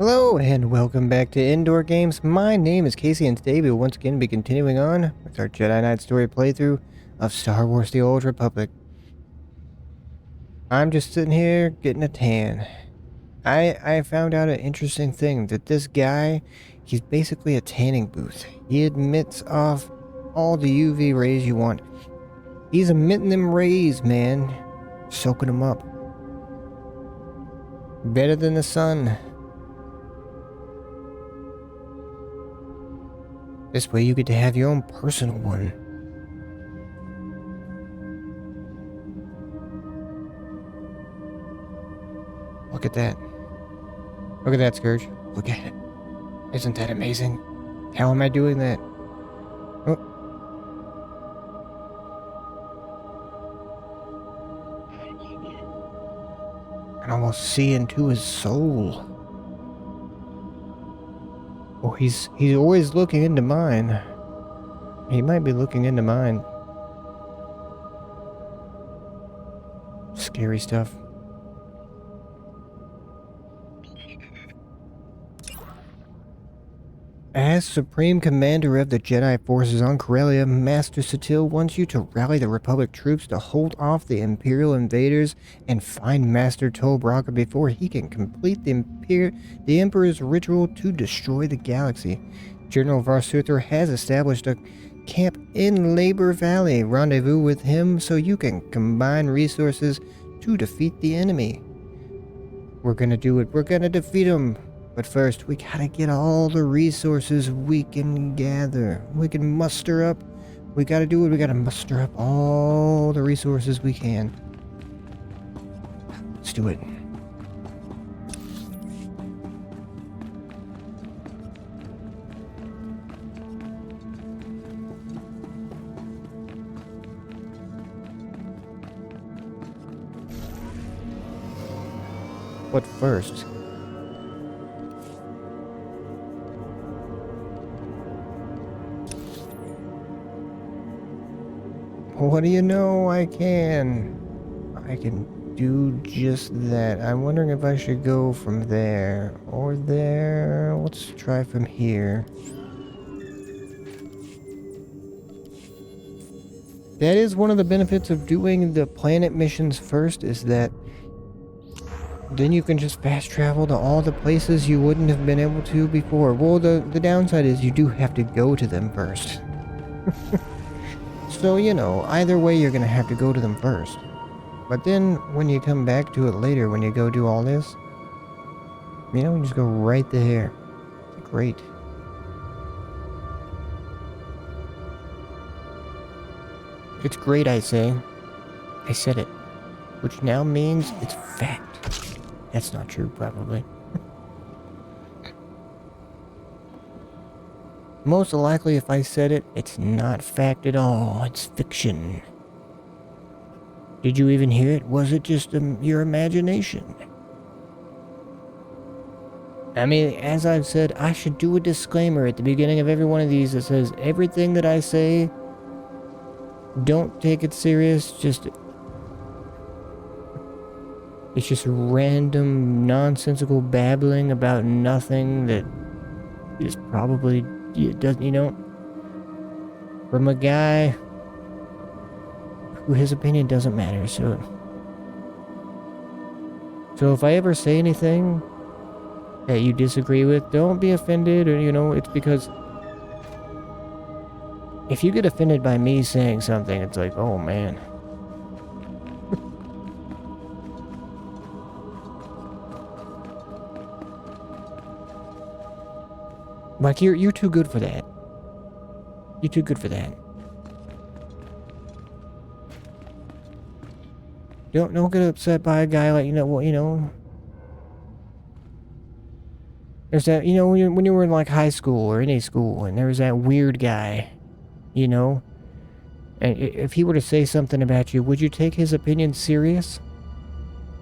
Hello and welcome back to Indoor Games. My name is Casey and today we will once again be continuing on with our Jedi Knight story playthrough of Star Wars The Old Republic. I'm just sitting here getting a tan. I found out an interesting thing that this guy, he's basically a tanning booth. He emits off all the UV rays you want. He's emitting them rays, man. Soaking them up. Better than the sun. This way you get to have your own personal one. Look at that. Look at that, Scourge. Look at it. Isn't that amazing? How am I doing that? Oh. I can almost see into his soul. Oh, he's always looking into mine. He might be looking into mine. Scary stuff. As Supreme Commander of the Jedi forces on Corellia, Master Sentinel wants you to rally the Republic troops to hold off the Imperial invaders and find Master Tolbraga before he can complete the Emperor's ritual to destroy the galaxy. General Varsuther has established a camp in Labor Valley. Rendezvous with him so you can combine resources to defeat the enemy. We're gonna do it. We're gonna defeat him. But first, we gotta get all the resources we can gather. We can muster up. We gotta do it. We gotta muster up all the resources we can. Let's do it. But first, what do you know? I can do just that. I'm wondering if I should go from there or there. Let's try from here. That is one of the benefits of doing the planet missions first, is that then you can just fast travel to all the places you wouldn't have been able to before. Well, the downside is you do have to go to them first. So, you know, either way you're gonna have to go to them first. But then, when you come back to it later, when you go do all this, you know, you just go right there. Great. It's great, I say. I said it. Which now means it's fact. That's not true, probably. Most likely, if I said it, it's not fact at all. It's fiction. Did you even hear it? Was it just your imagination? I mean, as I've said, I should do a disclaimer at the beginning of every one of these that says, everything that I say, don't take it serious, it's just random, nonsensical babbling about nothing that is probably... It doesn't, you know, from a guy who his opinion doesn't matter. So if I ever say anything that you disagree with, don't be offended, or, you know, it's because if you get offended by me saying something, it's like, oh man. Like, you're too good for that. You're too good for that. Don't get upset by a guy like, you know, well, you know. There's that, you know, when you were in like high school or any school, and there was that weird guy, you know. And if he were to say something about you, would you take his opinion serious?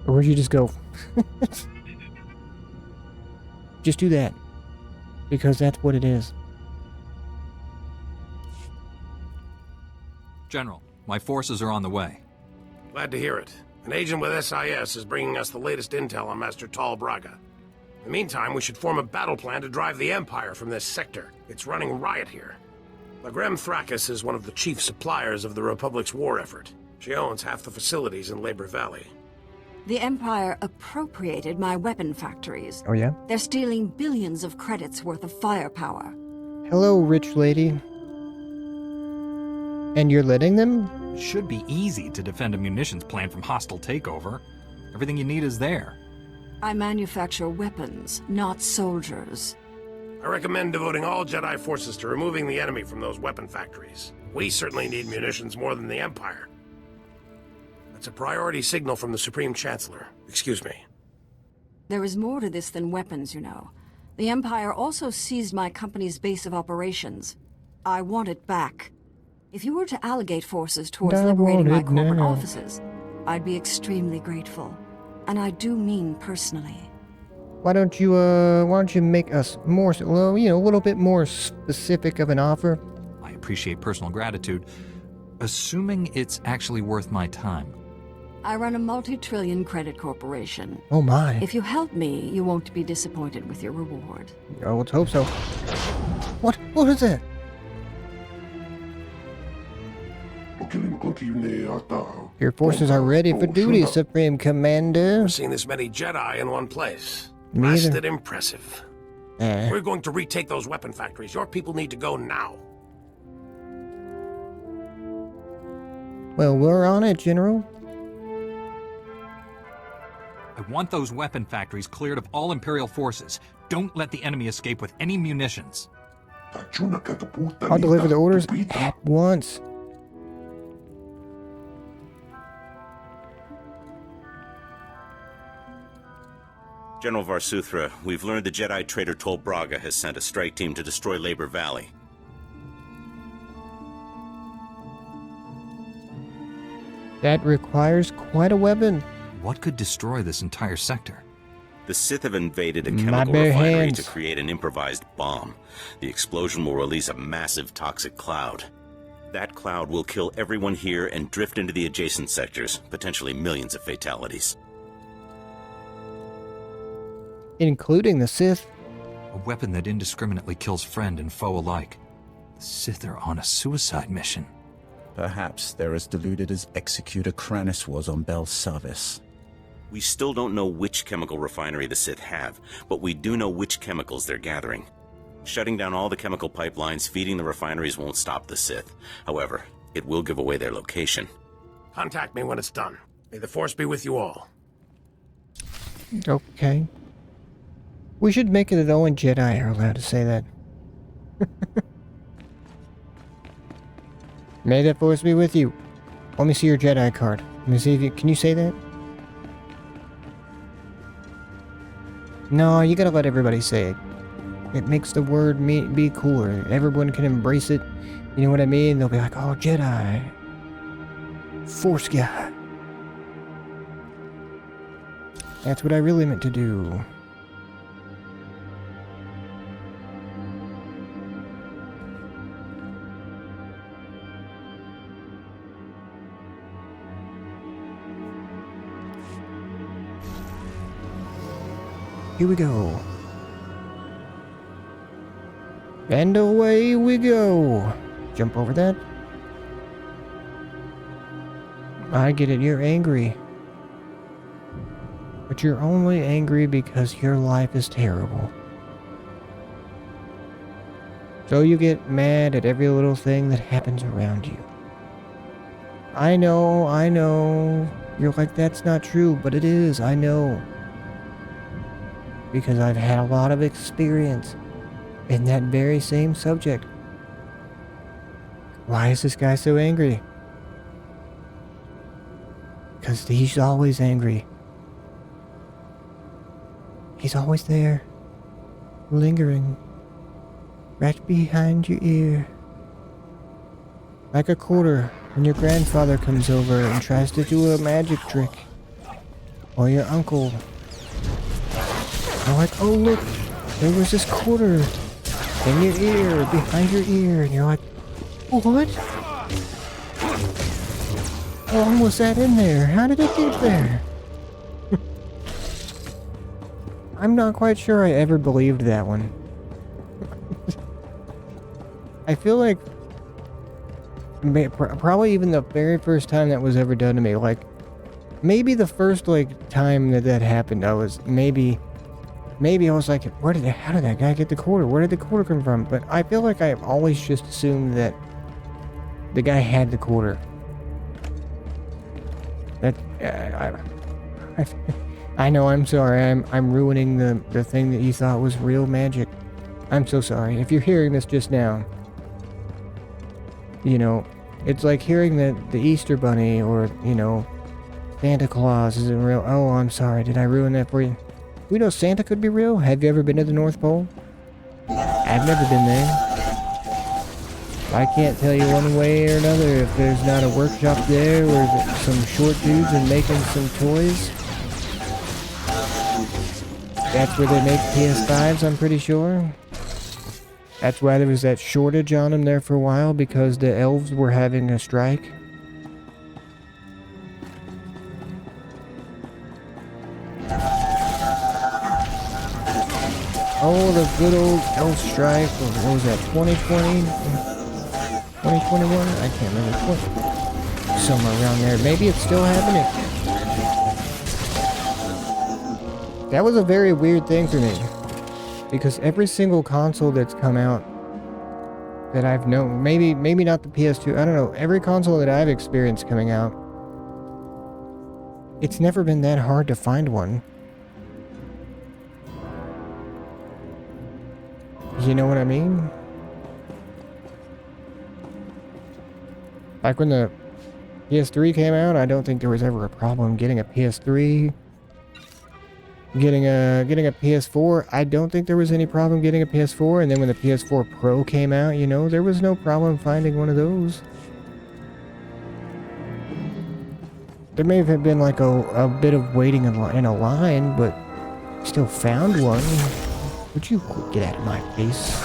Or would you just go, just do that? Because that's what it is. General, my forces are on the way. Glad to hear it. An agent with SIS is bringing us the latest intel on Master Tolbraga. In the meantime, we should form a battle plan to drive the Empire from this sector. It's running riot here. Lagrem Thrakis is one of the chief suppliers of the Republic's war effort. She owns half the facilities in Labor Valley. The Empire appropriated my weapon factories. Oh, yeah? They're stealing billions of credits worth of firepower. Hello, rich lady. And you're letting them? It should be easy to defend a munitions plant from hostile takeover. Everything you need is there. I manufacture weapons, not soldiers. I recommend devoting all Jedi forces to removing the enemy from those weapon factories. We certainly need munitions more than the Empire. That's a priority signal from the Supreme Chancellor. Excuse me. There is more to this than weapons, you know. The Empire also seized my company's base of operations. I want it back. If you were to allocate forces towards I liberating my want it corporate now. offices, I'd be extremely grateful. And I do mean personally. Why don't you make us more, well, you know, a little bit more specific of an offer? I appreciate personal gratitude, assuming it's actually worth my time. I run a multi-trillion credit corporation. Oh my. If you help me, you won't be disappointed with your reward. Oh, let's hope so. What? What is that? Your forces are ready for duty, Supreme Commander. I've seen this many Jedi in one place. Me either. Blasted impressive. We're going to retake those weapon factories. Your people need to go now. Well, we're on it, General. I want those weapon factories cleared of all Imperial forces. Don't let the enemy escape with any munitions. I'll deliver the orders at once. General Varsuthra, we've learned the Jedi traitor Tol Braga has sent a strike team to destroy Labor Valley. That requires quite a weapon. What could destroy this entire sector? The Sith have invaded a My chemical bare refinery hands. to create an improvised bomb. The explosion will release a massive toxic cloud. That cloud will kill everyone here and drift into the adjacent sectors, potentially millions of fatalities. Including the Sith. A weapon that indiscriminately kills friend and foe alike. The Sith are on a suicide mission. Perhaps they're as deluded as Executor Kranis was on Bel Savis. We still don't know which chemical refinery the Sith have, but we do know which chemicals they're gathering. Shutting down all the chemical pipelines feeding the refineries won't stop the Sith. However, it will give away their location. Contact me when it's done. May the Force be with you all. Okay. We should make it that only Jedi are allowed to say that. May the Force be with you. Let me see your Jedi card. Let me see if you... Can you say that? No, you gotta let everybody say it. It makes the word be cooler. Everyone can embrace it. You know what I mean? They'll be like, oh, Jedi. Force guy. That's what I really meant to do. Here we go. And away we go. Jump over that. I get it, you're angry. But you're only angry because your life is terrible. So you get mad at every little thing that happens around you. I know. You're like, that's not true, but it is, I know. Because I've had a lot of experience in that very same subject. Why is this guy so angry? Because he's always angry. He's always there, lingering, right behind your ear. Like a quarter when your grandfather comes over and tries to do a magic trick. Or your uncle. You're like, oh look, there was this quarter in your ear, behind your ear, and you're like, what? How long was that in there? How did it get there? I'm not quite sure I ever believed that one. I feel like probably even the very first time that was ever done to me, like maybe the first like time that happened, I was maybe I was like, how did that guy get the quarter? Where did the quarter come from? But I feel like I've always just assumed that the guy had the quarter. That I know, I'm sorry. I'm ruining the thing that you thought was real magic. I'm so sorry. If you're hearing this just now, you know, it's like hearing that the Easter Bunny or, you know, Santa Claus isn't real. Oh, I'm sorry. Did I ruin that for you? We know Santa could be real. Have you ever been to the North Pole? I've never been there. I can't tell you one way or another if there's not a workshop there where some short dudes are making some toys. That's where they make PS5s, I'm pretty sure. That's why there was that shortage on them there for a while, because the elves were having a strike. Oh, the good old elf strike. What was that, 2020? 2021? I can't remember. Somewhere around there. Maybe it's still happening. That was a very weird thing for me. Because every single console that's come out that I've known, maybe not the PS2, I don't know, every console that I've experienced coming out, it's never been that hard to find one. You know what I mean? Like when the PS3 came out, I don't think there was ever a problem getting a PS3. Getting a PS4, I don't think there was any problem getting a PS4. And then when the PS4 Pro came out, you know, there was no problem finding one of those. There may have been like a bit of waiting in a line, but still found one. Would you get out of my face?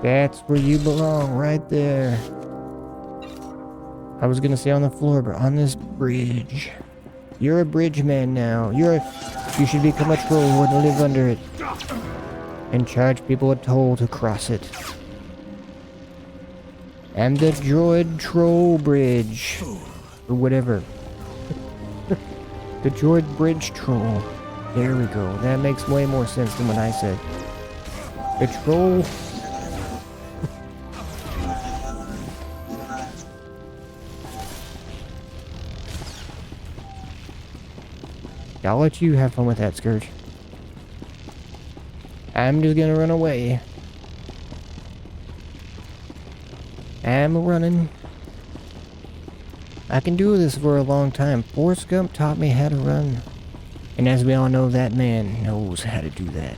That's where you belong, right there. I was gonna say on the floor, but on this bridge. You're a bridge man now. You should become a troll and live under it. And charge people a toll to cross it. And the droid troll bridge. Or whatever. The droid bridge troll. There we go. That makes way more sense than what I said. The troll... I'll let you have fun with that, Scourge. I'm just gonna run away. I'm running. I can do this for a long time. Forrest Gump taught me how to run. And as we all know, that man knows how to do that.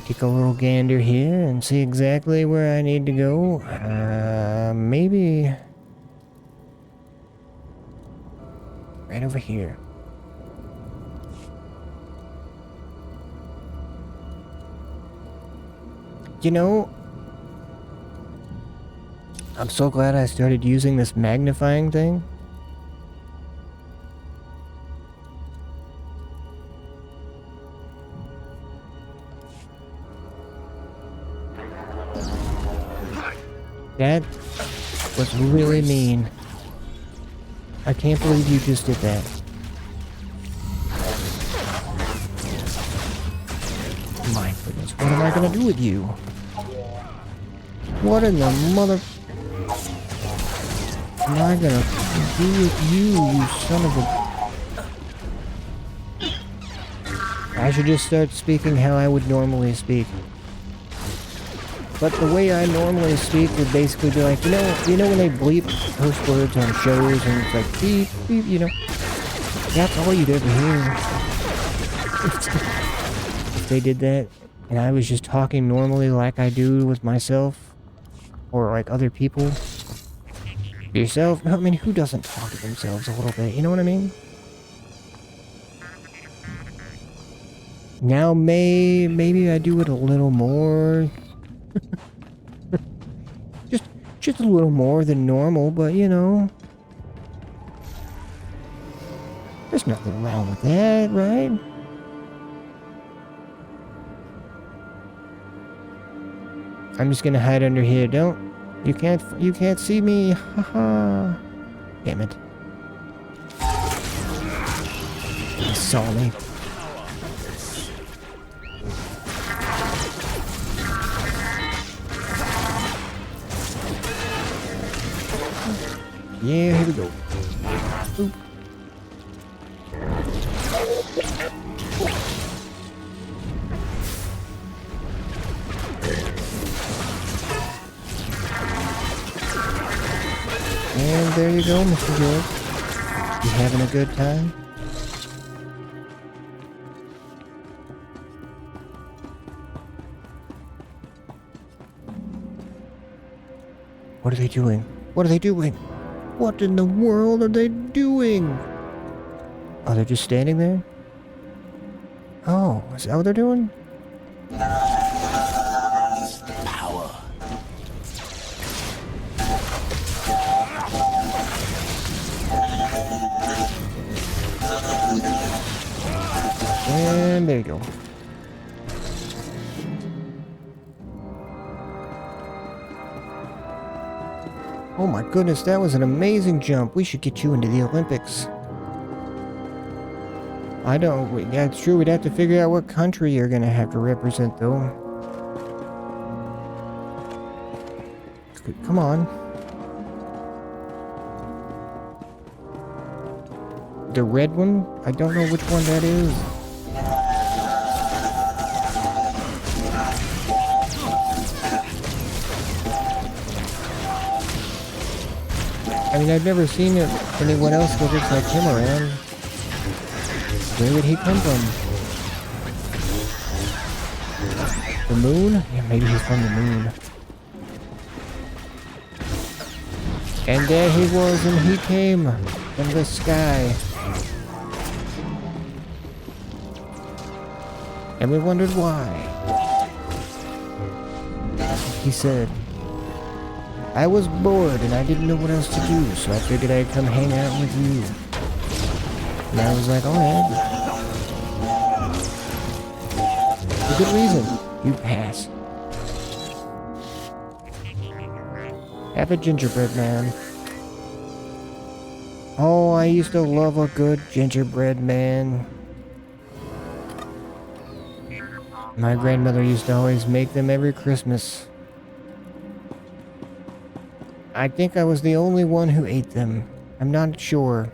Take a little gander here and see exactly where I need to go. Maybe right over here. You know, I'm so glad I started using this magnifying thing. That was really mean. I can't believe you just did that. My goodness, what am I gonna do with you? What in the mother... am I gonna do with you, you son of a... I should just start speaking how I would normally speak. But the way I normally speak would basically be like, you know when they bleep curse words on shows and it's like beep, beep, you know? That's all you'd ever hear. If they did that, and I was just talking normally like I do with myself, or like other people. Yourself? I mean, who doesn't talk to themselves a little bit, you know what I mean? Now maybe I do it a little more. just a little more than normal, but you know. There's nothing wrong with that, right? I'm just gonna hide under here. You can't see me. Haha. Damn it. He saw me. Yeah, here we go. Oop. And there you go, Mr. George. You having a good time? What are they doing? What are they doing? What in the world are they doing? Oh, they're just standing there? Oh, is that what they're doing? Power. And there you go. Oh my goodness, that was an amazing jump. We should get you into the Olympics. Yeah, it's true, we'd have to figure out what country you're gonna have to represent, though. Come on. The red one? I don't know which one that is. I mean, I've never seen anyone else that looks like him around. Where would he come from? The moon? Yeah, maybe he's from the moon. And there he was, and he came from the sky. And we wondered why. He said, I was bored and I didn't know what else to do, so I figured I'd come hang out with you. And I was like, oh yeah. For good reason. You pass. Have a gingerbread man. Oh, I used to love a good gingerbread man. My grandmother used to always make them every Christmas. I think I was the only one who ate them. I'm not sure.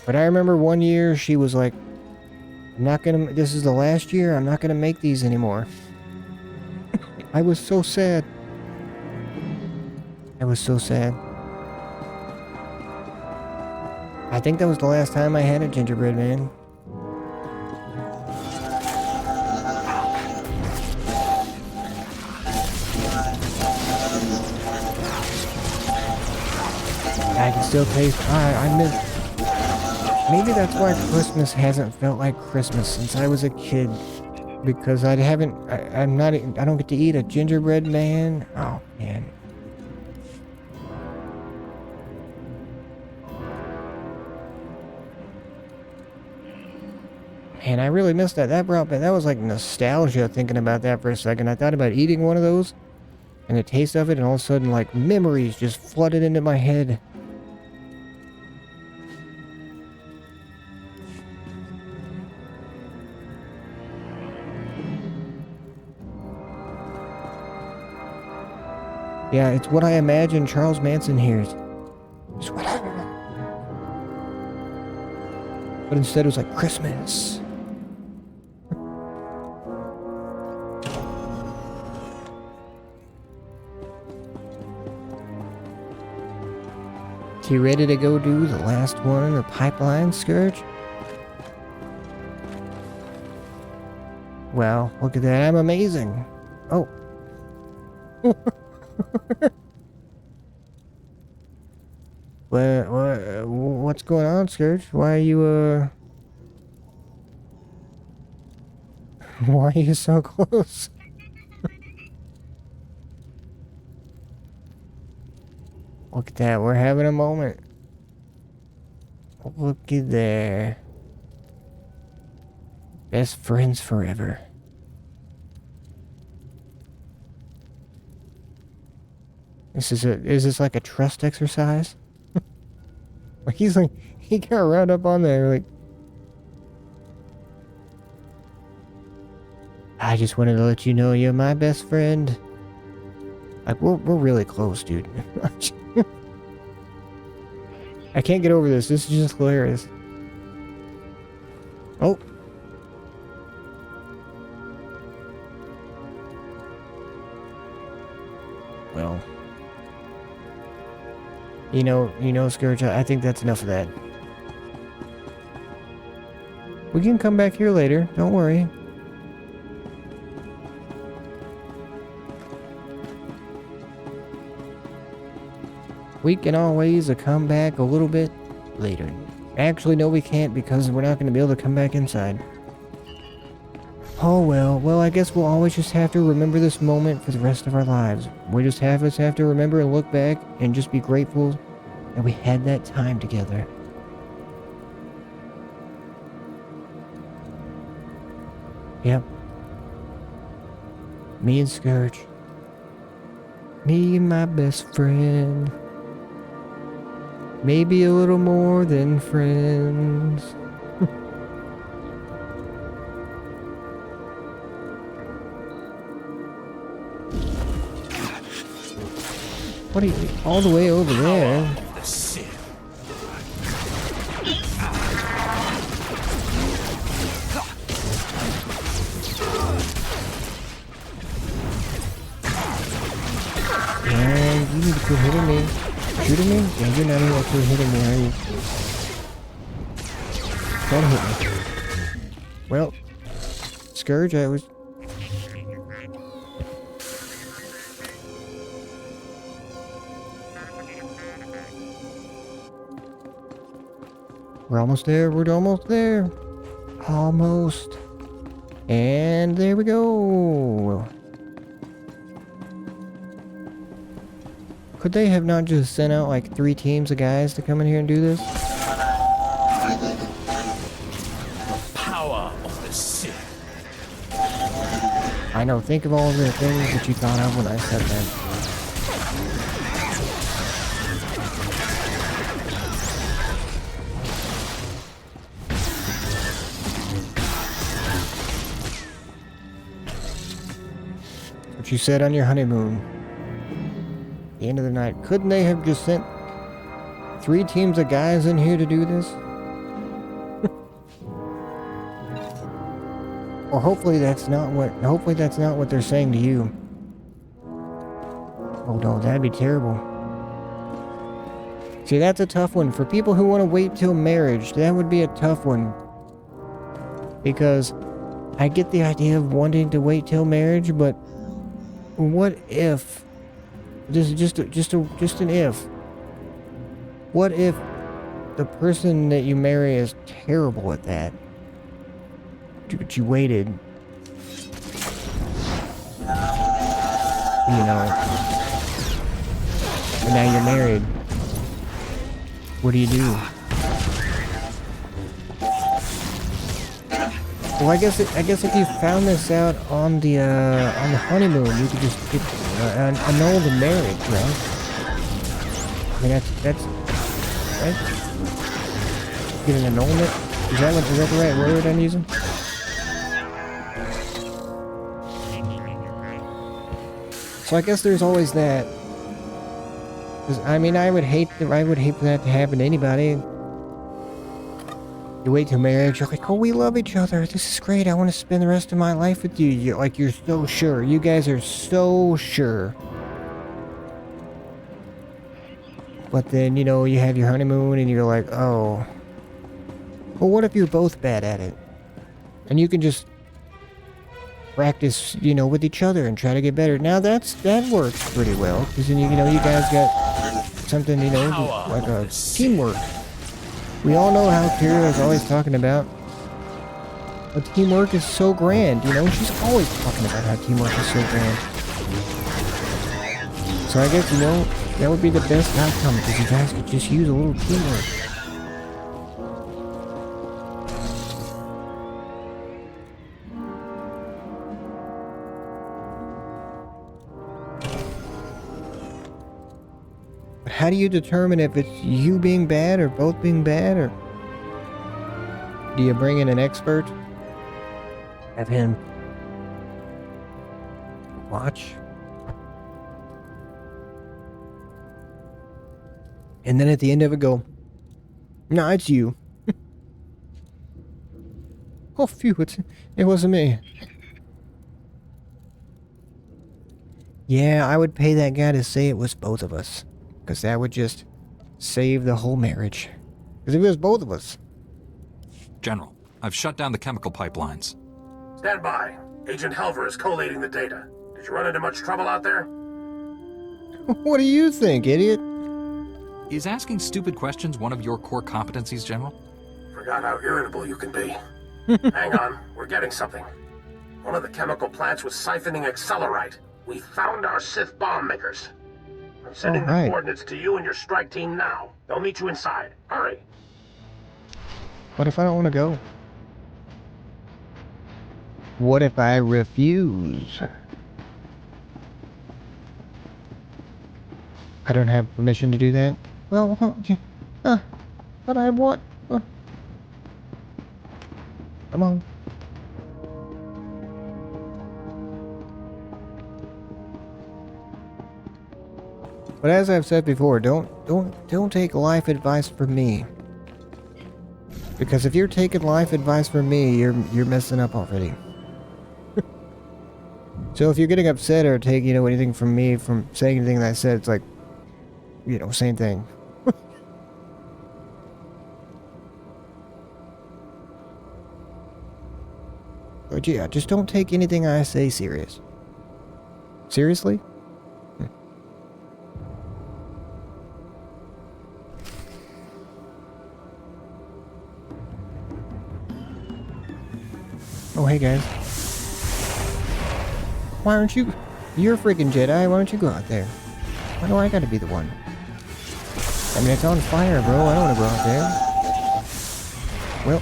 But I remember one year she was like, this is the last year, I'm not gonna make these anymore. I was so sad. I was so sad. I think that was the last time I had a gingerbread man. I can still taste pie. I miss. Maybe that's why Christmas hasn't felt like Christmas since I was a kid. Because I don't get to eat a gingerbread man. Oh, man. Man, I really missed that. That was like nostalgia thinking about that for a second. I thought about eating one of those and the taste of it, and all of a sudden, like, memories just flooded into my head. Yeah, it's what I imagine Charles Manson hears. It's what I... But instead it was like Christmas. You ready to go do the last one, the pipeline, Scourge? Well, look at that, I'm amazing. Oh. What's going on, Scourge? Why are you, Why are you so close? Look at that, we're having a moment. Looky there. Best friends forever. Is this like a trust exercise? Like he got right up on there like, I just wanted to let you know you're my best friend. Like we're really close, dude. I can't get over this. This is just hilarious. Oh. Well. You know, Scourge, I think that's enough of that. We can come back here later. Don't worry. We can always come back a little bit later. Actually, no, we can't because we're not going to be able to come back inside. Oh, well. Well, I guess we'll always just have to remember this moment for the rest of our lives. We just have to remember and look back and just be grateful that we had that time together. Yep. Me and Scourge. Me and my best friend. Maybe a little more than friends. What are you, all the way over there? Yeah, you need to quit hitting me. Shooting me? Yeah, you're not even actually hitting me, are you? Try to hit me. Well, Scourge, I was... We're almost there, we're almost there. Almost. And there we go. Could they have not just sent out like 3 teams of guys to come in here and do this? Power of the Sith. I know, think of all the things that you thought of when I said that. What you said on your honeymoon. The end of the night. Couldn't they have just sent 3 teams of guys in here to do this? Or hopefully that's not what they're saying to you. Oh no, that'd be terrible. See, that's a tough one. For people who want to wait till marriage, that would be a tough one. Because I get the idea of wanting to wait till marriage, but what if... This is just an if. What if the person that you marry is terrible at that? But you waited. You know. And now you're married. What do you do? Well, I guess if you found this out on the honeymoon, you could just get annul the marriage, right? I mean, that's right. Get an annulment. Is that the right word I'm using? So I guess there's always that. 'Cause, I mean, I would hate for that to happen to anybody. You wait till marriage, you're like, oh, we love each other. This is great. I want to spend the rest of my life with you. You're so sure. You guys are so sure. But then, you know, you have your honeymoon and you're like, oh. Well, what if you're both bad at it? And you can just practice, you know, with each other and try to get better. Now that works pretty well. Because then, you know, you guys got something, you know, like a teamwork. We all know how Kira is always talking about But teamwork is so grand, you know? She's always talking about how teamwork is so grand. So I guess, you know, that would be the best outcome, because you guys could just use a little teamwork. But how do you determine if it's you being bad or both being bad, or do you bring in an expert? Have him watch? And then at the end of it go, nah, it's you. Oh, phew, it wasn't me. Yeah, I would pay that guy to say it was both of us. Because that would just save the whole marriage. Because if it was both of us. General, I've shut down the chemical pipelines. Stand by. Agent Helver is collating the data. Did you run into much trouble out there? What do you think, idiot? Is asking stupid questions one of your core competencies, General? Forgot how irritable you can be. Hang on, we're getting something. One of the chemical plants was siphoning accelerite. We found our Sith bomb makers. I'm sending the coordinates to you and your strike team now. They'll meet you inside. Hurry. What if I don't want to go? What if I refuse? I don't have permission to do that? Well, but I want... come on. But as I've said before, don't take life advice from me. Because if you're taking life advice from me, you're messing up already. So if you're getting upset or take, you know, anything from me from saying anything that I said, it's like, you know, same thing. But yeah, just don't take anything I say serious. Seriously? Oh, hey guys. Why aren't you... You're a freaking Jedi, why don't you go out there? Why do I gotta be the one? I mean, it's on fire, bro. I don't want to go out there. Well...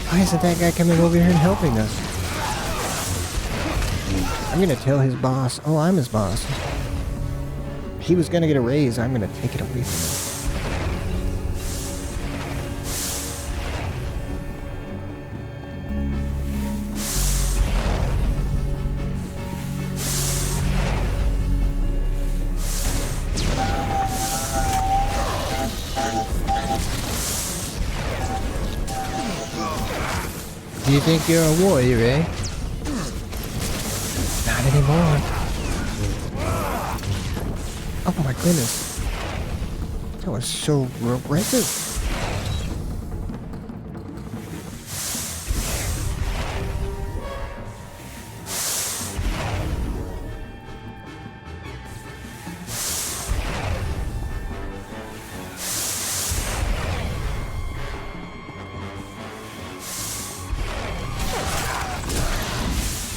why isn't that guy coming over here and helping us? I'm gonna tell his boss. Oh, I'm his boss. He was gonna get a raise. I'm gonna take it away from him. Do you think you're a warrior, eh? Not anymore. Oh my goodness. That was so aggressive.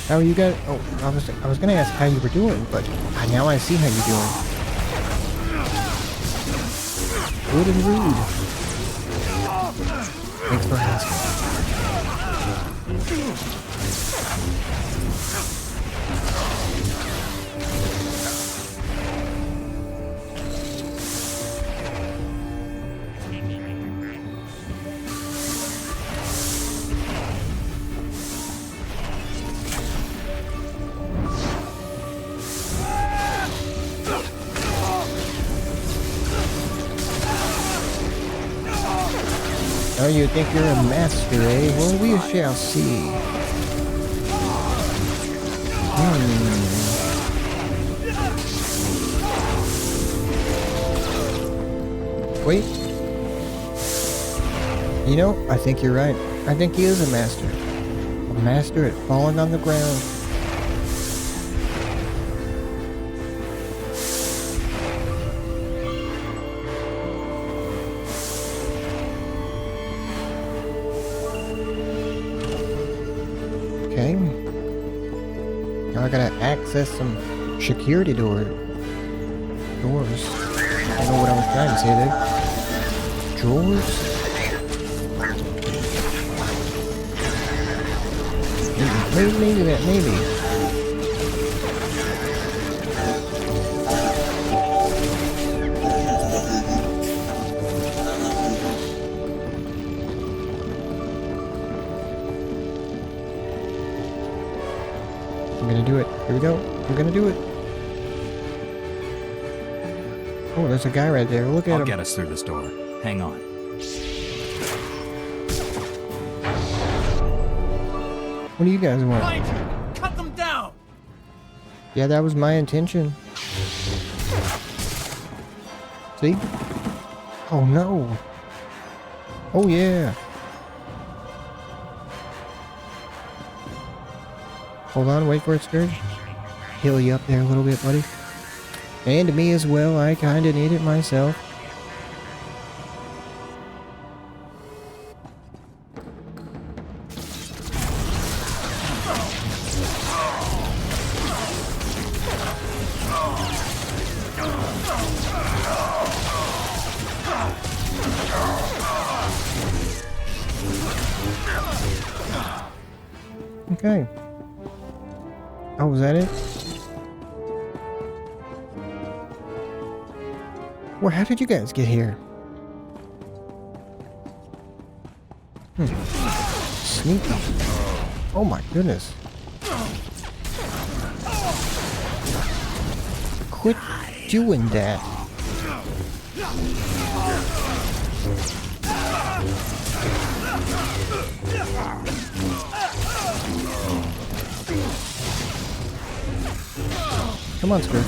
How are you guys? Oh, I was gonna ask how you were doing, but now I see how you're doing. Good and rude. Thanks for asking. Oh, you think you're a master, eh? Well, we shall see. Wait. You know, I think you're right. I think he is a master. Master had fallen on the ground. Okay. Now I gotta access some security doors. I don't know what I was trying to say there. Drawers? Maybe. I'm gonna do it. Here we go. I'm gonna do it. Oh, there's a guy right there. Look at him. I'll get us through this door. Hang on. What do you guys want? Find him! Cut them down! Yeah, that was my intention. See? Oh no. Oh yeah. Hold on, wait for it, Scourge. Heal you up there a little bit, buddy. And me as well, I kinda need it myself. Okay. Oh, was that it? Well, how did you guys get here? Sneaky. Oh my goodness. Quit doing that. Come on, Scourge.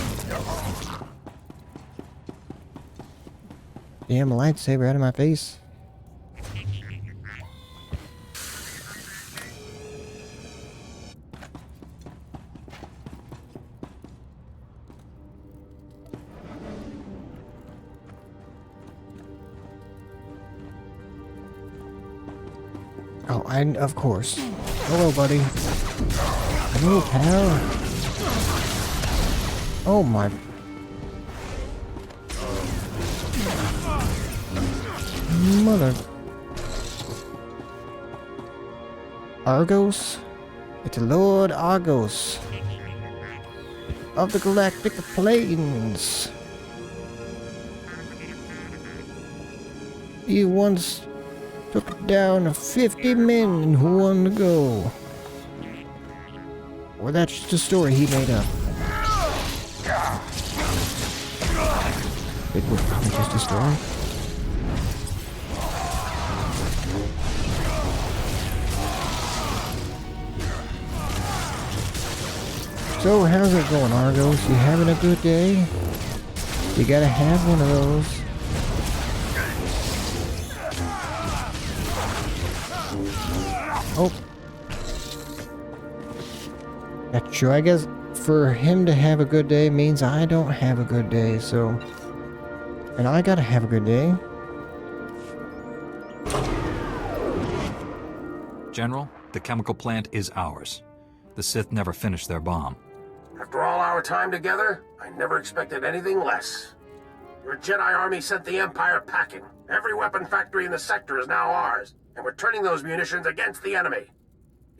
Damn lightsaber out of my face. Oh, and of course. Hello, buddy. Hello, pal. Oh my. Mother. Argos? It's Lord Argos of the Galactic Plains. He once took down 50 men in one go. Or that's just a story he made up. It was just a story. So, how's it going, Argos? You having a good day? You gotta have one of those. Oh. That's true. I guess for him to have a good day means I don't have a good day, so... And I gotta have a good day. General, the chemical plant is ours. The Sith never finished their bomb. After all our time together, I never expected anything less. Your Jedi army sent the Empire packing. Every weapon factory in the sector is now ours, and we're turning those munitions against the enemy.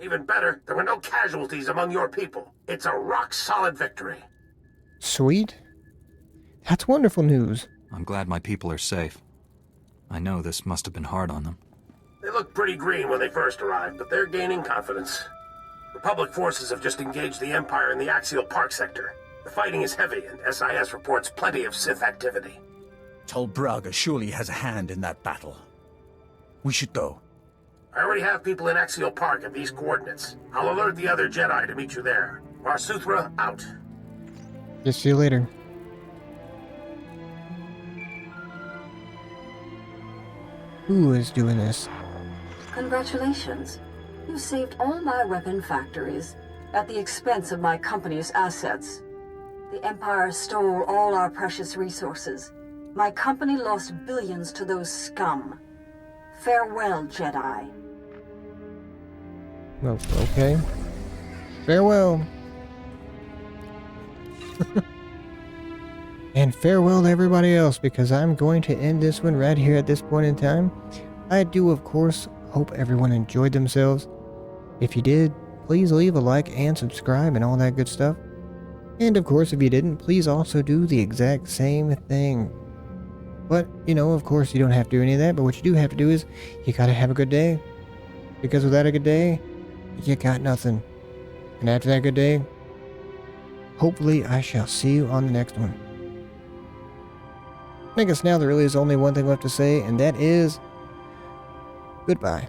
Even better, there were no casualties among your people. It's a rock-solid victory. Sweet. That's wonderful news. I'm glad my people are safe. I know this must have been hard on them. They looked pretty green when they first arrived, but they're gaining confidence. Republic forces have just engaged the Empire in the Axial Park sector. The fighting is heavy, and SIS reports plenty of Sith activity. Tol Braga surely has a hand in that battle. We should go. I already have people in Axial Park at these coordinates. I'll alert the other Jedi to meet you there. Marsuthra, out. Just see you later. Who is doing this? Congratulations. You saved all my weapon factories at the expense of my company's assets. The Empire stole all our precious resources. My company lost billions to those scum. Farewell, Jedi. Well, okay. Farewell. And farewell to everybody else, because I'm going to end this one right here at this point in time. I do, of course, hope everyone enjoyed themselves. If you did, please leave a like and subscribe and all that good stuff. And of course, if you didn't, please also do the exact same thing. But, you know, of course, you don't have to do any of that, but what you do have to do is, you gotta have a good day. Because without a good day, you got nothing. And after that good day, hopefully I shall see you on the next one. I guess now there really is only one thing left to say, and that is goodbye.